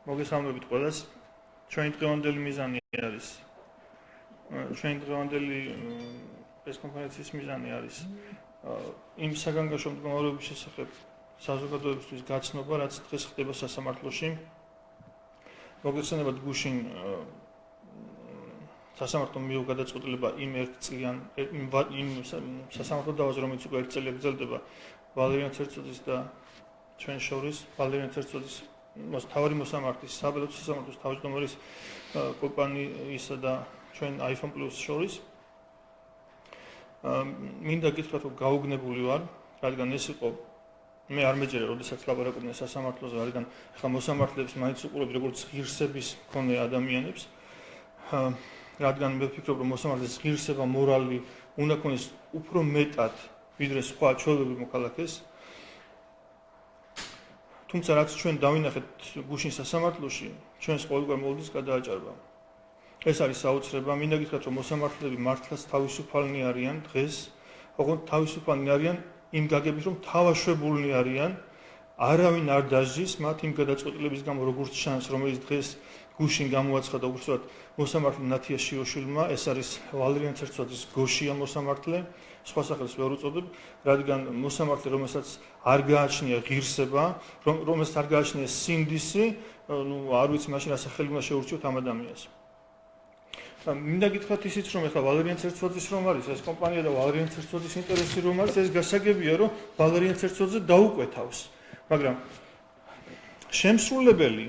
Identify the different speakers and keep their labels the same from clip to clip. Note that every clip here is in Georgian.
Speaker 1: მოგესალმებით ყველას. ჩვენი დღევანდელი მიზანი არის პრესკონფერენციის მიზანი არის იმ საგანგაშო მდგომარეობის შესახებ საზოგადოებისთვის გაცნობა, რაც დღეს ხდება სასამართლოში. მოგეხსენებათ გუშინ სასამართლომ მიიღო გადაწყვეტილება იმ სასამართლო დავაზე, რომელიც უკვე 1 წელი გრძელდება ვალერიან ცერცოძის და ჩვენ შორის ვალერიან ცერცოძის თავარი მოსამართლის საბელოც სასამართლოს თავმჯდომარის კომპანიისა და ჩვენ iPhone Plus შორის. მინდა გითხრათ, რომ გაუგნებული ვარ, რადგან ეს იყო მე არ მეჯერა, როდესაც ლაპარაკობდნენ სასამართლოზე, რადგან ხა მოსამართლეებს მაინც უყურებთ როგორც ღირსების მქონე ადამიანებს. რადგან მე ვფიქრობ, რომ მოსამართლეს ღირსება, მორალი უნდა ქონდეს უფრო მეტად, ვიდრე სხვა ჩვეულებრივ მოქალაქეს. თუმცა რაც ჩვენ დავინახეთ გუშინ სასამართლოში, ჩვენს ყოველგვარ მოლოდინს გადააჭარბა. ეს არის საოცრება. მინდა გითხრათ, რომ მოსამართლეები მართლაც თავისუფალნი არიან დღეს, ოღონდ თავისუფალნი არიან იმ გაგებით, რომ თავაშვებულნი არიან, არავინ არ დაჟის მათ იმ გადაწყვეტილების გამო, როგორც ჩანს, რომელიც დღეს გუშინ გამოაცხადა უბრალოდ მოსამართლე ნათია შიოშვილმა. ეს არის ვალერიან ცერცოძის გოშია მოსამართლე, სხვა სახელს ვერ უწოდებ, რადგან მოსამართლე, რომელსაც არ გააჩნია ღირსება, რომელსაც არ გააჩნია სინდისი, არ ვიცი მაშინ რა სახელი უნდა შეურჩიოთ ამ ადამიანს. მინდა გითხრათ ისიც, რომ ეხლა ვალერიან ცერცოძის რომ არის ეს კომპანია და ვალერიან ცერცოძის ინტერესი რომ არის, ეს გასაგებია, რომ ვალერიან ცერცოძე დაუკვეთავს. მაგრამ შემსრულებელი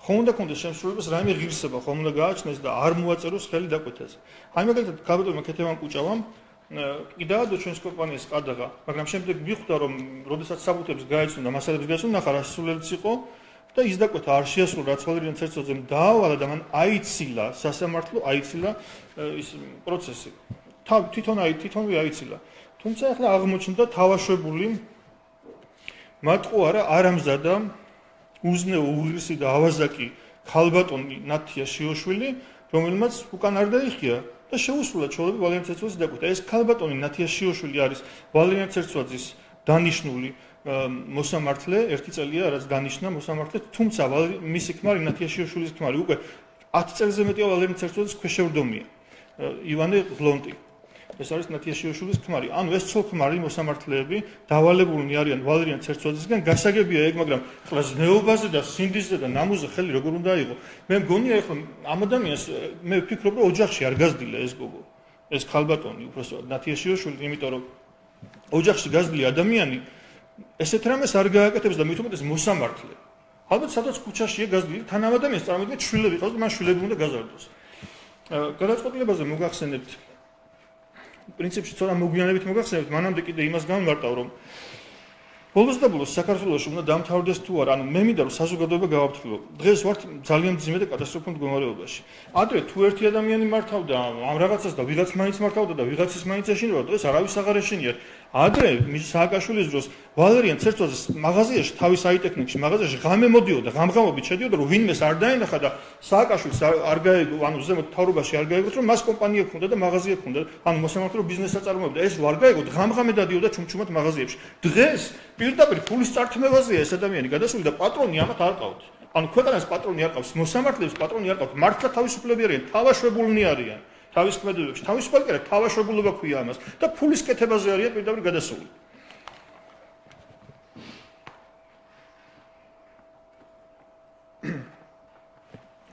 Speaker 1: ხომ უნდა ქონდეს შემსრულებელს რაიმე ღირსება, ხომ უნდა გააჩნდეს და არ მოაწეროს ხელი დაკვეთაზე. აი მაგალითად გაბატონმა ქეთევან კუჭავამ კიდაადო ჩვენს კომპანიას ყადაღა, მაგრამ შემდეგ მიხვდა, რომ როდესაც საბუთებს გაეცნო და მასალებს გაეცნო, ნახა რა სრულელიც იყო და ის დაკვეთა არ შეასრულა, რაც ვალერიან ცერცოძემ დაავალა და მან აიცილა სასამართლო, აიცილა ის პროცესი. თვითონვე აიცილა. თუმცა ახლა აღმოჩნდა თავაშვებული მათყო არ ამზადა უზნეო უღირსი და ავაზაკი ქალბატონი ნათია შიოშვილი, რომელმაც უკან არ დაიხია და შეუსრულა ჩვეულებრივ ვალერიან ცერცოძის დაკვეთა. ეს ქალბატონი ნათია შიოშვილი არის ვალერიან ცერცოძის დანიშნული მოსამართლე, 1 წელია რაც დანიშნა მოსამართლე, თუმცა მისი ქმარი ნათია შიოშვილის ქმარი უკვე 10 წელზე მეტია ვალერიან ცერცოძის ქვეშევრდომია. ივანე ღლონტი. ეს არის ნათია შიოშვილის ქმარი. ანუ ეს ცოლ-ქმარი მოსამართლეები დავალებულნი არიან ვალერიან ცერცოძისგან, გასაგებია ეგ, მაგრამ ახლა ზნეობაზე და სინდისზე და ნამუზე ხელი როგორ უნდა აიღო. მე მგონია ახლა ამ ადამიანს მე ვფიქრობ, რომ ოჯახში არ გაზრდილა ეს გოგო. ეს ქალბატონი უბრალოდ ნათია შიოშვილი, იმიტომ რომ ოჯახში გაზრდილი ადამიანი ესეთ რამეს არ გააკეთებს და მით უმეტეს მოსამართლე. ალბათ სადაც ქუჩაშია გაზრდილი, თან ამ ადამიანს წარმოიდგინეთ შვილები ყავს და მან შვილები უნდა გაზარდოს. გადაწყვეტილებაზე მოგახსენებთ პრინციპში ცოტა მოგვიანებით მოგახსენებთ, მანამდე კიდე იმას გამმარტავ, რომ ბოლოს და ბოლოს საქართველოში უნდა დამთავრდეს თუ არა, ანუ მე მინდა რომ საზოგადოება გავაფრთხილო. დღეს ვართ ძალიან მძიმე და კატასტროფულ მდგომარეობაში. ადრე თუ ერთი ადამიანი მართავდა ამ რაღაცას და ვიღაც მაინც მართავდა და ვიღაცის მაინც ეშინოდა, დღეს არავის აღარ ეშინიათ. ადრე სააკაშვილის დროს ვალერიან ცერცოძის მაღაზიაში, თავის აიტექნიკში მაღაზიაში ღამე მოდიოდა, ღამღამობით შედიოდა, რომ ვინმეს არ დაენახა და სააკაშვილს არ გაეგო, ანუ ზემოთ მთავრობაში არ გაეგოთ, რომ მას კომპანია ჰქონდა და მაღაზია ჰქონდა, ანუ მოსამართლე ბიზნესს აწარმოებდა. ეს არ გაეგოთ, ღამღამე დადიოდა ჩუმჩუმად მაღაზიებში. დღეს პირდაპირ ფულის წართმევაზეა ეს ადამიანი გადასული და პატრონი ამათ არ ყავთ. ანუ ქვეყანას პატრონი არ ყავს, მოსამართლეებს პატრონი არ ყავთ, მართლა თავისუფლები არიან, თავაშვებულნი არიან. თავის ქმედებებში, თავისუფალი კი არა, თავაშვებულობა ქვია ამას და ფულის კეთებაზე არიან პირდაპირ გადასული.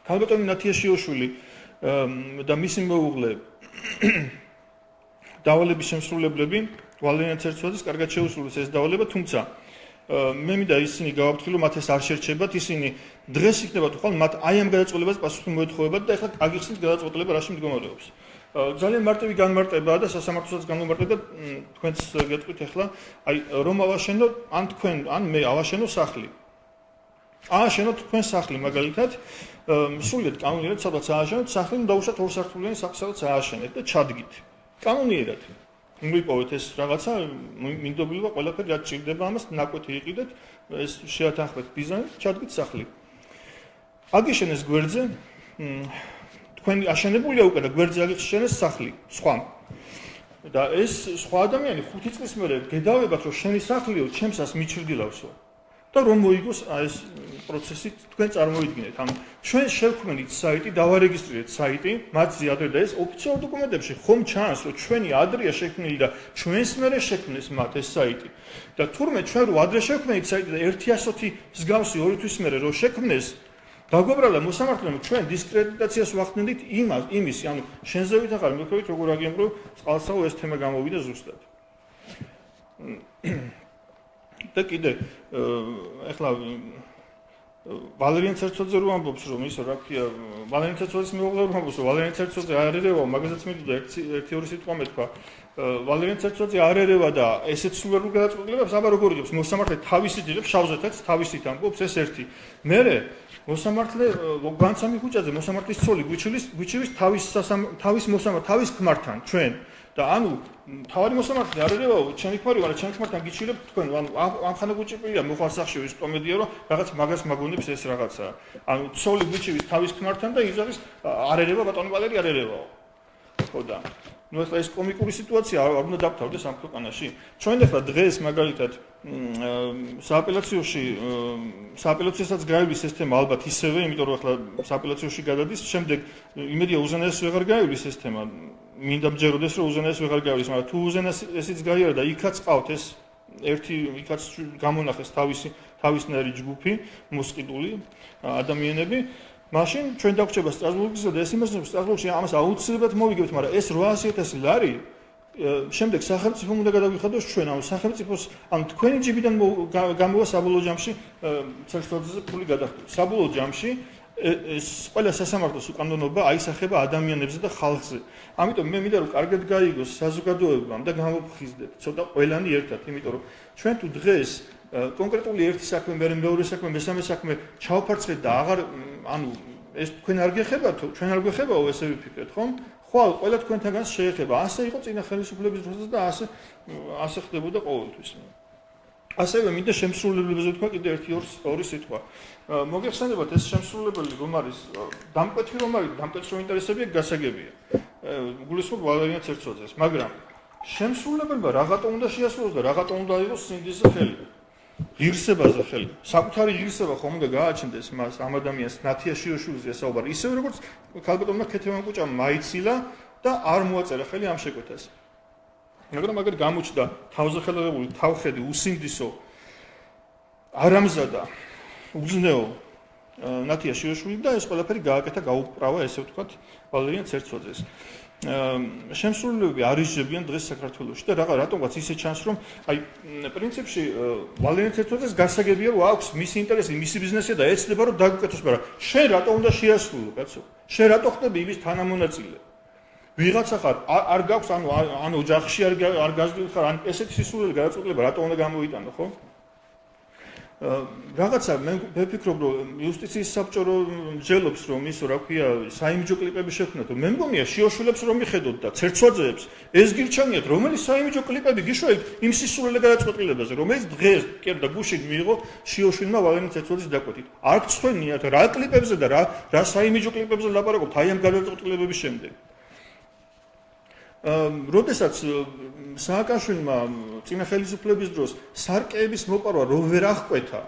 Speaker 1: ქალბატონი ნათია შიოშვილი და მისი მეუღლე დავალების შემსრულებლები ვალერიან ცერცოძის კარგად შეუსრულეს ეს დავალება, თუმცა მე მინდა ისინი გავაფრთხილო, მათ ეს არ შერჩებათ, ისინი დღეს იქნება თუ ხვალ მათ აი ამ გადაწყვეტილებას პასუხი მოეთხოვებათ და ეხლა აგიხსნით გადაწყვეტილება რაში მდგომარეობს. ძალიან მარტივი განმარტებაა და სასამართლოსაც განმარტება თქვენს გეტყვით ეხლა, აი რომ ავაშენო ან თქვენ ან მე ავაშენო სახლი. ააშენოთ თქვენ სახლი მაგალითად, სრულიად კანონიერად სადაც ააშენოთ სახლი, დაუშვათ ორსართულიანი სახლი სადაც ააშენეთ და ჩადგით. კანონიერად. მივიპოვეთ ეს რაღაცა, მინდობილობა ყველაფერი რაც ჭირდება ამას, ნაკვეთი იყიდეთ, ეს შეათანხმეთ დიზაინს, ჩადგით სახლი. აგიშენეს გვერდზე, თქვენ აშენებულია უკვე და გვერდზე აგიშენეს სახლი, სხვა. და ეს სხვა ადამიანი 5 წლის მერე გედავებათ რომ შენი სახლიო ჩემსას მიჩრდილავსო და რომ მოიგოს ეს პროცესი თქვენ წარმოიდგინეთ. ანუ ჩვენ შევქმნით საიტი, დავარეგისტრირეთ საიტი, მათზე ადრე და ეს ოფიციალურ დოკუმენტებში ხომ ჩანს, რომ ჩვენი ადრეა შექმნილი და ჩვენს მერე შექმნეს მათ ეს საიტი. და თურმე ჩვენ რო ადრე შევქმნით საიტი და 110 მსგავსი 2 თვის მერე რო შექმნეს, დაგვებრალა მოსამართლემ ჩვენ დისკრედიტაციას ვახდენდით იმის, ანუ შენზე ვითახარ მიხვდებით როგორ აგემრო წყალსაო ეს თემა გამოვიდა ზუსტად. და კიდე ეხლა ვალერიან ცერცოძე რო ამბობს რომ ის რა ქვია ვალერიან ცერცოძის მეუღლე რო ამბობს რომ ვალერიან ცერცოძე არ ერევა მაგასაც მიდოდა ერთი-ორი სიტყვა მეთქვა ვალერიან ცერცოძე არ ერევა და ესეც სულიერ გადაწყვეტილებებს აბა როგორ იღებს მოსამართლე თავისით იღებს შავზეთაც თავისით ამბობს ეს ერთი მერე მოსამართლე განცამი ხუჭაძე მოსამართლის ცოლი გვიჩივის თავის ქმართან ჩვენ და ანუ თავარი მოსამართლე არ ერევაო ჩემი ქმარი ვარ ჩემი ქმართან გიჩილებთ თქვენ ანუ ამ ხანა გუჭირია მოხალსახში ის კომედია რომ რაღაც მაგას მაგონებს ეს რაღაცა ანუ ცოლი გვიჩივის თავის ქმართან და იზღვის არ ერევა ბატონი ვალერი არ ერევაო ხო და ну ეხლა ეს კომიკური სიტუაცია არ უნდა დავთავრდეს ამ ქვეყანაში ჩვენ ეხლა დღეს მაგალითად სააპელაციოსაც გაივლის ეს თემა ალბათ ისევე იმიტომ რომ ეხლა სააპელაციაში გადადის შემდეგ იმედია უზენაეს ვეღარ გაივლის ეს თემა მინდა მჯეროდეს რომ უზენაეს ვეღარ გაივლის მაგრამ თუ უზენაეს ესიც გაიარა და იქაც ყავთ ეს ერთი იქაც გამონახეს თავისნაირი ჯგუფი მოსყიდული ადამიანები მაშინ ჩვენ დაგვრჩება სტრასბურგისა და ეს იმას რომ სტრასბურგში ამას აუცილებლად მოვიგებთ მაგრამ ეს 800,000 ლარი შემდეგ სახელმწიფო უნდა გადავიხადოს ჩვენ ამ სახელმწიფოს ან თქვენი ჯიბიდან გამოვა საბოლოო ჯამში ცერცოძეზე ფული გადახდოს საბოლოო ჯამში ეს ყველა სასამართლოს უკანონობა აისახება ადამიანებზე და ხალხზე ამიტომ მე მინდა რომ კარგად გაიგოს საზოგადოებამ და გამოფხიზდეთ ცოტა ყველანი ერთად იმიტომ რომ ჩვენ თუ დღეს კონკრეტული ერთი საქმე მეორე საქმე მესამე საქმე ჩავფარცხეთ და აღარ ანუ ეს თქვენ არ გეხებათ ჩვენ არ გვეხებაო ესე ვიფიქრეთ ხომ ხვალ ყველა თქვენთაგანს შეეხება ასე იყო წინა ხელისუფლების დროსაც და ასე ხდებოდა ყოველთვის ასევე მინდა შემსრულებელებზე თქვა კიდე ორი სიტყვა მოგეხსენებათ ეს შემსრულებელი რომ არის დამკვეთი რომ არის დამკვეთს რომ ინტერესებია გასაგებია გულისხმობ ვალერიან ცერცოძეს მაგრამ შემსრულებელმა რაღაცა უნდა შეასრულოს და რაღაცა უნდა იყოს სინდისზე ხელი ღირსებაზე ხელი საკუთარი ღირსება ხომ უნდა გააჩნდეს მას ამ ადამიანს ნათია შიოშვილზე საუბარი ისევე როგორც ქალბატონმა ქეთევან კუჭამ მაიცილა და არ მოაწერა ხელი ამ შეკვეთას მაგრამ მაგერ გამოჩნდა თავზე ხელაღებული თავხედი უსინდისო არამზადა უზნეო ნათია შიოშვილი და ეს ყველაფერი გააკეთა გაუპრავა ესე ვთქვათ ვალერიან ცერცოძეს შემსრულებლები არიჟებიან დღეს საქართველოში და რატომღაც ისე ჩანს რომ აი პრინციპში ვალერიან ცერცოძეს გასაგებია რომ აქვს მისი ინტერესი მისი ბიზნესია და ეცდება რომ დაგუკეთოს მაგრამ შენ რატო უნდა შეასრულო კაცო შენ რატო ხდები იმის თანამონაწილე ვიღაცა ხარ არ გაქვს ანუ ოჯახში არ გაზრდილ ხარ ან ესეთი სისულელი გადაწყვეტილება რატო უნდა გამოიტანო ხო რაღაცა მე ვფიქრობ რომ იუსტიციის საბჭო მსჯელობს რომ ისო რა ქვია საიმიჯო კლიპები შექმნათ მე მგონია შიოშვილებს რომ მიხედოთ და ცერცოძეებს ეს გირჩენიათ რომელი საიმიჯო კლიპები გიშვებით იმ სისულელე გადაწყვეტილებაზე რომელიც დღეს კერდა გუშინ მიიღო შიოშვილმა ვალერიან ცერცოძის დაკვეთით არ გწვენიათ რა კლიპებზე და რა საიმიჯო კლიპებზე ლაპარაკობთ აი ამ გადაწყვეტილებების შემდეგ როდესაც სააკაშვილმა წინა ხელისუფლების დროს სარკეების მოპარვა რო ვერ აღკვეთა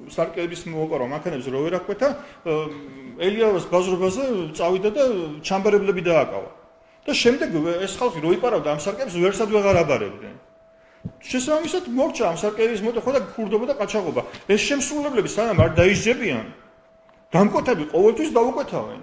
Speaker 1: სარკეების მოპარვა მანქანებს რო ვერ აღკვეთა ელიავას ბაზრობაზე წავიდა და ჩამბარებლები დააკავა და შემდეგ ეს ხალხი რო იპარავდა ამ სარკეებს ვერსად ვეღარ აბარებდნენ შესაბამისად მორჩა ამ სარკეების მოტეხვა და ქურდობა და ყაჩაღობა ეს შემსრულებლები სანამ არ დაისჯებიან დამკვეთები ყოველთვის დაუკვეთავენ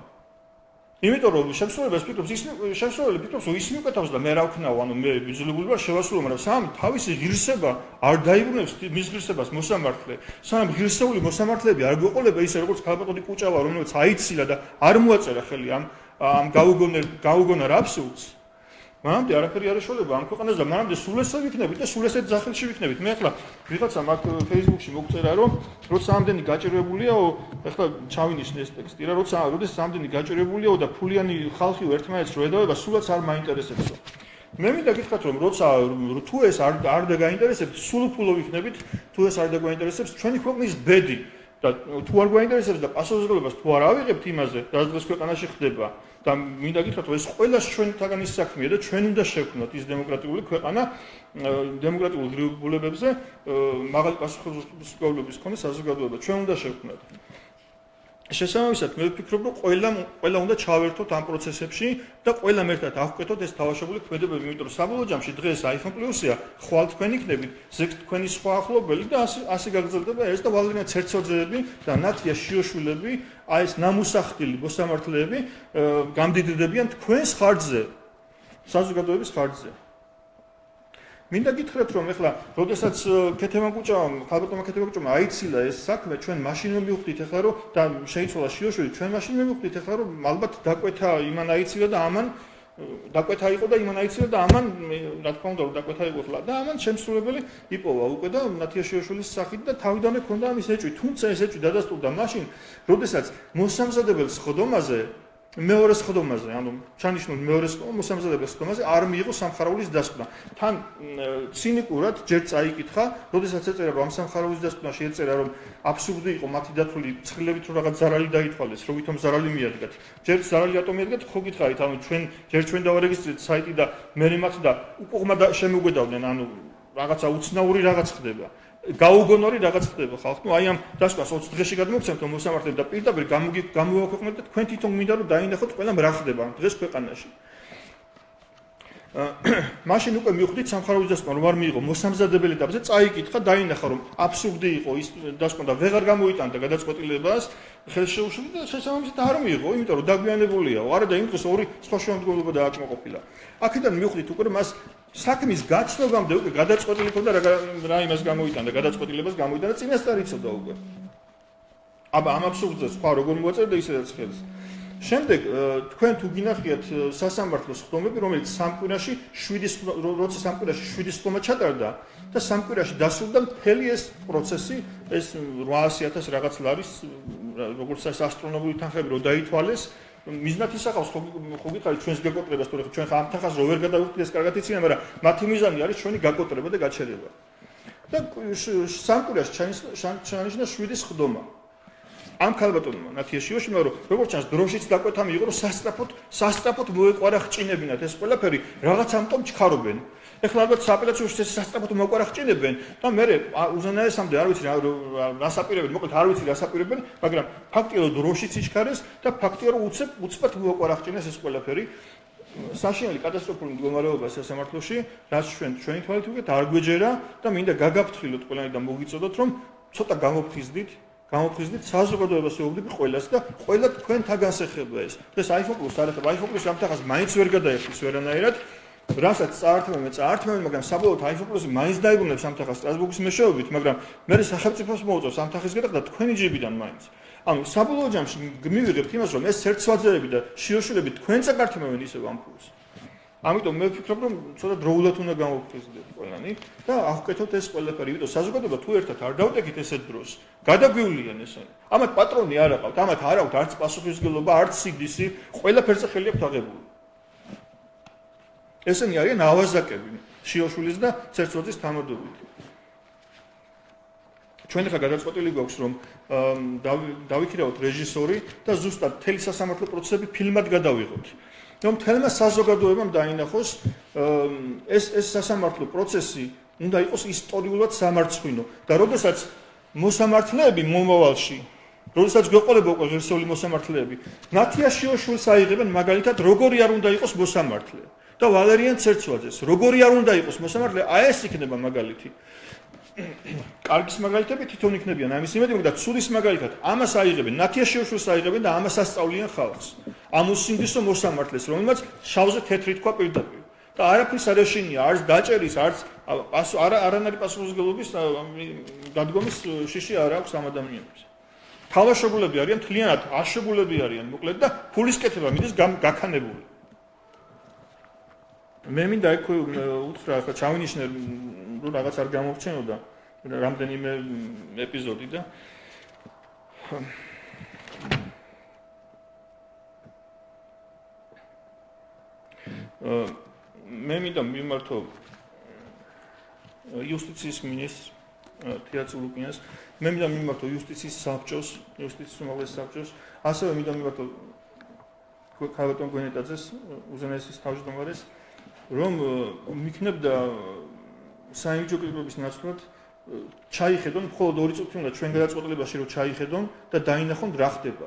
Speaker 1: იმიტომ რომ შემსრულებელს ფიქრობს რომ ის მიკვეთავს და მე რა ვქნაო ანუ მე ვიძულებული ვარ შევასრულო მაგრამ სამ თავისი ღირსება არ დაიბრუნებს მის ღირსებას მოსამართლე სამ ღირსეული მოსამართლეები არ გვეყოლება ისე როგორც ქალბატონი კუჭავა რომელიც აიცილა და არ მოაწერა ხელი ამ გაუგონარ აბსურდს მანამდე არაფერი არ ეშველება ამ ქვეყანას და მანამდე სულ ესე ვიქნებით და სულ ესეთ ძახილში ვიქნებით მე ახლა ვიღაცა მაგ Facebook-ში მოგწერა რომ როცა ამდენი გაჭირებულია ახლა ჩავინიშნე ეს ტექსტი რა როდეს ამდენი გაჭირებულიაო და ფულიანი ხალხი ერთმანეთს რო ედავება სულაც არ მაინტერესებსო მე მინდა გითხრათ რომ როცა თუ ეს არ დაგაინტერესებთ სულ ფულო ვიქნებით თუ ეს არ დაგაინტერესებს ჩვენი ქვეყნის ბედი და თუ არ გვაინტერესებს და პასუხისმგებლობას თუ არ ავიღებთ იმაზე, რაც დღეს ქვეყანაში ხდება და მინდა გითხრათ, რომ ეს ყველას ჩვენთაგანის საქმეა და ჩვენ უნდა შევქმნათ ის დემოკრატიული ქვეყანა, დემოკრატიულ ღირებულებებზე მაღალი პასუხისმგებლობის მქონე საზოგადოება. ჩვენ უნდა შევქმნათ. შესაბამისად, მე ვფიქრობ, რომ ყველა უნდა ჩავერთოთ ამ პროცესებში და ყველამ ერთად ავკვეთოთ ეს თავშებული ქმედებები, იმიტომ რომ საბოლოო ჯამში დღეს iPhone Plus-ია, ხვალ თქვენ იქნებით, ზეგ თქვენი სხვა ახლობელი და ასე გაგრძელდება ეს და ვალდენია ცერცოძეები და ნათია შიოშვილები, აი ეს ნამუსახტილი მოსამართლეები გამდიდრდებიან თქვენს ხარჯზე, საზოგადოების ხარჯზე. მინდა გითხრათ, რომ ეხლა, როდესაც ქეთევან კუჭავამ, ხალბატონმა ქეთევან კუჭავამ აიცილა ეს საქმე, ჩვენ მაშინ მივხვდით ეხლა, რომ და შეიცვალა შიოშვილი, ჩვენ მაშინ მივხვდით ეხლა, რომ ალბათ დაკვეთა იმან აიცილა და ამან დაკვეთა იყო და იმან აიცილა და ამან, რა თქმა უნდა, რომ დაკვეთა იყო ხლა და ამან შემსრულებელი იპოვა უკვე და ნათია შიოშვილის სახით და თავიდანვე ქონდა ამის ეჭვი, თუმცა ეს ეჭვი დადასტურდა მაშინ, როდესაც მოსამზადებელ სხდომაზე მეორე სხდომაზე, ანუ ჩანიშნულ მეორე მოსამზადებელ სხდომაზე არ მიიღო სამხარაულის დასკვნა. თან ცინიკურად ჯერ წაიკითხა, როდესაც ეწერა რომ ამ სამხარაულის დასკვნაში ეწერა რომ აბსურდი იყო მათი დათვლილი ცხრილებით რომ რაღაც ზარალი დაითვალეს, რომ ვითომ ზარალი მიადგათ. ჯერ ზარალი რატომ მიადგათ, ხო გითხარით, ანუ ჯერ ჩვენ დავარეგისტრირეთ საიტი და მე მათ და უყურმა შემოგვედავდნენ, ანუ რაღაცა უცნაური რაღაც ხდება. გაუგონორი რაღაც ხდება ხალხ. ნუ აი ამ დასკვას 20 დღეში გადმოგცემთ მოსამართლედ და პირდაპირ გამოვაქვეყნოთ და თქვენ თვითონ მინდა რომ დაინახოთ ყველამ რა ხდება დღეს ქვეყანაში. მაშინ უკვე მივხვდით სამხარაულის დასკვნა რომ არ მიიღო მოსამზადებელი ეტაპზე, წაიკითხა, დაინახა რომ აბსურდი იყო ის დასკვნა და ვეღარ გამოიტანდა გადაწყვეტილებას, ხელშეუშლიდა და შესაბამისად არ მიიღო, იმიტომ რომ დაგვიანებულია. არა და იმ დროს ორი სხვა შემდგომლობა დააკმაყოფილა. აქედან მივხვდით უკვე რომ მას საქმის გაცნობამდე უკვე გადაწყვეტილი ქონდა რა იმას გამოიტანდა, გადაწყვეტილებას გამოიტანდა, წინასწარ იცოდა უკვე. აბა ამ აბსურდზე სხვა როგორ მოაწერდა ისედაც ხელს. შემდეგ თქვენ თუ გინახიათ სასამართლოს სხდომები, რომელიც სამკვირაში 7 სხდომა ჩატარდა და სამკვირაში დასრულდა მთელი ეს პროცესი, ეს 800,000 რაღაც ლარის, როგორც ასტრონომიული თანხები რო დაითვალეს, მიზნად ისახავს ხო გითხარით ჩვენს გაკოტრებას, თორე ჩვენ ხა ამ თანხას რო ვერ გადავიხდით ეს კარგად იციან, მაგრამ მათი მიზანი არის ჩვენი გაკოტრება და გაჩერება. და სამკვირაში ჩანიშნა 7 სხდომა. ამ ქალბატონმა ნათია შიოშვილმა რომ როგორც ჩანს დროშიც დაკვეთა მიიღო რომ სასტრაფოდ მოეყარა ხჭინებინათ ეს ყველაფერი რაღაც ამიტომ ჩქარობენ. ეხლა ალბათ სააპელაციოში ეს სასტრაფოდ მოეყარა ხჭინებენ და მე უზენაესამდე არ ვიცი რა საპირებენ, მოკლედ არ ვიცი რა საპირებენ, მაგრამ ფაქტია რომ დროშიც იჩქარეს და ფაქტია რომ უცბად მოეყარა ხჭინეს ეს ყველაფერი. საშინელი კატასტროფული მდგომარეობა სასამართლოში, რაც ჩვენი თვალით ვიგეთ არ გვეჯერა და მინდა გაგაფრთხილოთ ყველანი და მოგიწოდოთ რომ ცოტა გამოფხიზდით საზოგადოებას ეუბნები ყველას და ყველა თქვენთაგანს ეხება ეს. დღეს iPhone Plus არ ეხება, iPhone Plus ამთახას მაინც ვერ გადაიხდის ვერანაირად, რასაც წაართმევენ, მაგრამ საბოლოოდ iPhone Plus-ი მაინც დაიბრუნებს ამთახას სტრასბურგის მეშვეობით, მაგრამ მე სახელმწიფოს მოუწევს ამთახის გადახდა თქვენი ჯიბიდან მაინც. ანუ საბოლოო ჯამში მივიღებთ იმას, რომ ეს სერცვაძეები და შიოშვილები თქვენ წაართმევენ ისევ ამ ფულს. ამიტომ მე ვფიქრობ, რომ ცოტა დროულად უნდა გამოვხიზდეთ ყველანი და ავკეთოთ ეს ყველაფერი, იმიტომ საზოგადოება თუ ერთად არ დავტეკით ესეთ დროს, გადაგვივლიან ესენი. ამათ პატრონი არ აყავთ, ამათ არ აქვთ არც პასუხისმგებლობა, არც სიგდისი, ყველაფერზე ხელი აქვთ აღებული. ესენი არიან ავაზაკები, შიოშვილის და ცერცოძის თანადობით. ჩვენ ახლა გადაწყვეტილი გვაქვს, რომ დავიქირავოთ რეჟისორი და ზუსტად მთელი სასამართლო პროცესები ფილმად გადავიღოთ. რომ თელმა საზოგადოებამ დაინახოს ეს სასამართლო პროცესი უნდა იყოს ისტორიულად სამარცხვინო და როდესაც მოსამართლეები მომავალში, როდესაც გვეყოლება უკვე ღირსეული მოსამართლეები, ნათია შიოშვილს აიღებენ მაგალითად როგორი არ უნდა იყოს მოსამართლე და ვალერიან ცერცვაძეს როგორი არ უნდა იყოს მოსამართლე, აი ეს იქნება მაგალითი. კარგის მაგალითები თვითონ იქნებიან ამის იმედი და ცუდის მაგალითად ამას აიღებენ, ნათია შიოშვილს აიღებენ და ამას ასწავლიან ხალხს. ამ უსინდისო მოსამართლეს, რომელმაც შავზე თეთრი თქვა პირდაპირ. და არაფრის არ ეშინია, არც დაჭერის, არც არანაირი პასუხისმგებლობის დადგომის შიში არ აქვს ამ ადამიანებს. თავშობილები არიან, თლიანად აშობილები არიან, მოკლედ და ფულის კეთება მიდის გაქანებული. მე მინდა იქ უთხრა, ხა ჩავინიშნე რომ რაღაც არ გამოგჩენოდა რამდენიმე ეპიზოდი და მე მინდა მიმართო იუსტიციის მინისტრს თეატრ ლუკინას. მე მინდა მიმართო იუსტიციის საბჭოს, იუსტიციის უმაღლეს საბჭოს, ასევე მინდა მიმართო ქალბატონ გვენეტაძეს, უზენაესის თავმჯდომარეს, რომ მიქნებდა საიმიჯო კლიპების ნაცვლად ჩაიხედონ, მხოლოდ 2 წუთი უნდა ჩვენ გადაწყვეტილებაში რომ ჩაიხედონ და დაინახონ რა ხდება.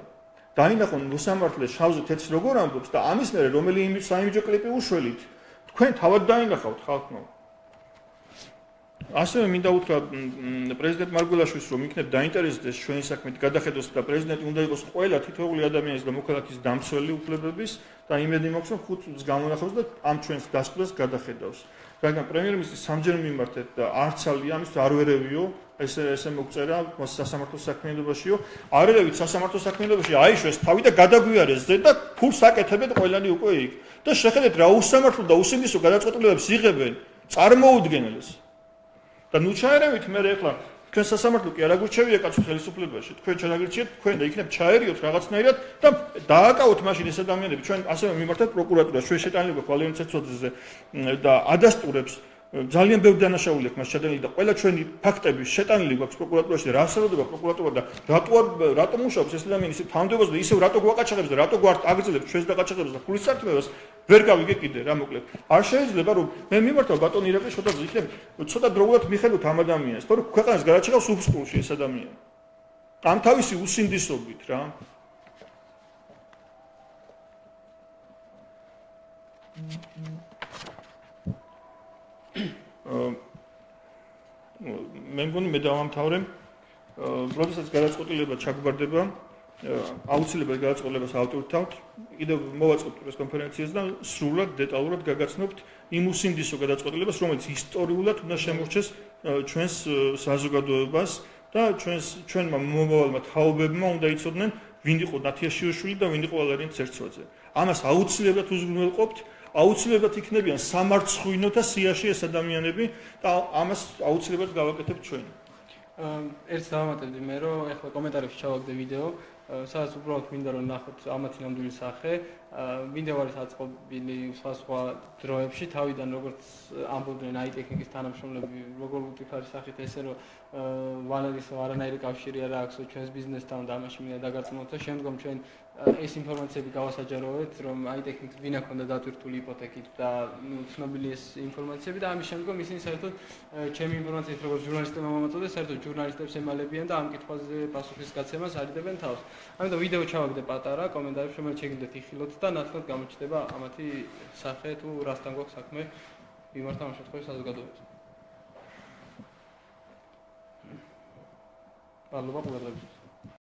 Speaker 1: დაინახონ მოსამართლე შავზე თეთრს როგორ ამბობს და ამის მერე რომელი საიმიჯო კლიპი უშველით თქვენ თავად დაინახავთ ხალხმა. ასევე მინდა უთხრა პრეზიდენტ მარგველაშვილს რომ იქნებ დაინტერესდეს ჩვენი საქმით გადახედოს და პრეზიდენტი უნდა იყოს ყველა თითოეული ადამიანის და მოქალაქის დამცველი უფლებების და იმედი მაქვს რომ 5 წუთს გამონახავს და ამ ჩვენს დასკვნას გადახედავს. რადგან პრემიერ-მინისტრის სამჯერ მიმართეთ და არც ალი ამისთვის არ ვერევიო ესე მოგწერა სასამართლო საქმიანობაშიო არერევით სასამართლო საქმიანობაში აიშვეს თავი და გადაგვიარეს ზე და ფულს აკეთებენ ყველანი უკვე იქ და შეხედეთ რა უსამართლო და უსინდისო გადაწყვეტილებებს იღებენ წარმოუდგენელს და ნუ ჩაერევით მე ეხლა თქვენ სასამართლო კი არ აგურჩევია კაცო ხელისუფლებაში თქვენ ჩანაგირჩიეთ თქვენ და იქნებ ჩაერიოთ რაღაცნაირად და დააკავოთ მაშინ ეს ადამიანები ჩვენ ასევე მიმართეთ პროკურატურას ჩვენ შეტანილი გვაქვს ვალერიან ცეცხლაძეზე და ადასტურებს ძალიან ბევრი დანაშაული აქვს მას შეტანილი და ყველა ჩვენი ფაქტები შეტანილი გვაქვს პროკურატურაში რა ასრულდება პროკურატურა და რატომ მუშაობს ეს ადამიანი ისე თანამდებობაზე და ისევ რატო გვაყაჩაღებს და რატო გვარ აგრძელებს ჩვენს დაყაჩაღებს და ფულის სარქმევას ვერ გავიგე კიდე რა მოკლედ არ შეიძლება რომ მე მიმართავ ბატონ ირაკლი შოთაძე იქნებ ცოტა დროულად მიხედოთ ამ ადამიანს თორე ქვეყანას გადაჭიღავს უბსკულში ეს ადამიანი ამ თავისი უსინდისობით რა მე მგონი მე დავამთავრე როდესაც გადაწყვეტილება ჩაგვარდება აუცილებლად გადაწყვეტილებას ავტორთავთ კიდევ მოვაწყობთ პრეს კონფერენციას და სრულად დეტალურად გაგაცნობთ იმ უსინდისო გადაწყვეტილებას რომელიც ისტორიულად უნდა შემორჩეს ჩვენს საზოგადოებას და ჩვენმა მომავალმა თაობებმა უნდა იცოდნენ ვინ იყო ნათიაშვილი და ვინ იყო ვალერიან ცერცვაძე ამას აუცილებლად უზრუნველყოფთ აუცილებლად იქნებიან სამარცხვინო და სიაში ეს ადამიანები და ამას აუცილებლად გავაკეთებთ ჩვენ.
Speaker 2: ერთს დავამატებდი მე რომ ეხლა კომენტარებში ჩავაგდე ვიდეო სადაც უბრალოდ მინდა რომ ნახოთ ამათი ნამდვილი სახე ვინდა არის აწყობილი სხვა დროებში თავიდან როგორც ამბობდნენ აი ტექნიკის თანამშრომლები როგორ უწიფარი სახით ესე რომ ვალერის არანაირი კავშირი არ აქვს ჩვენს ბიზნესთან და ამაში მინდა დაგარწმუნოთ და შემდგომ ჩვენ ეს ინფორმაციები გავასაჯაროვეთ რომ აი ტექნიკს ვინა ქონდა დატვირთული იპოთეკით და ცნობილი ეს ინფორმაციები და ამის შემდგომ ისინი საერთოდ ჩემი ინფორმაციით როგორც ჟურნალისტებმა მომაწოდეს საერთოდ ჟურნალისტებს ემალებიან და ამ კითხვაზე პასუხის გაცემას არიდებენ თავს. ამიტომ ვიდეო ჩავაგდე პატარა კომენტარებში რომელიც შეგიძლიათ იხილოთ და ნათლად გამოჩნდება ამათი სახე თუ რასთან გვაქვს საქმე მიმართ ამ შემთხვევაში საზოგადოებას. მადლობა ყურადღებისთვის.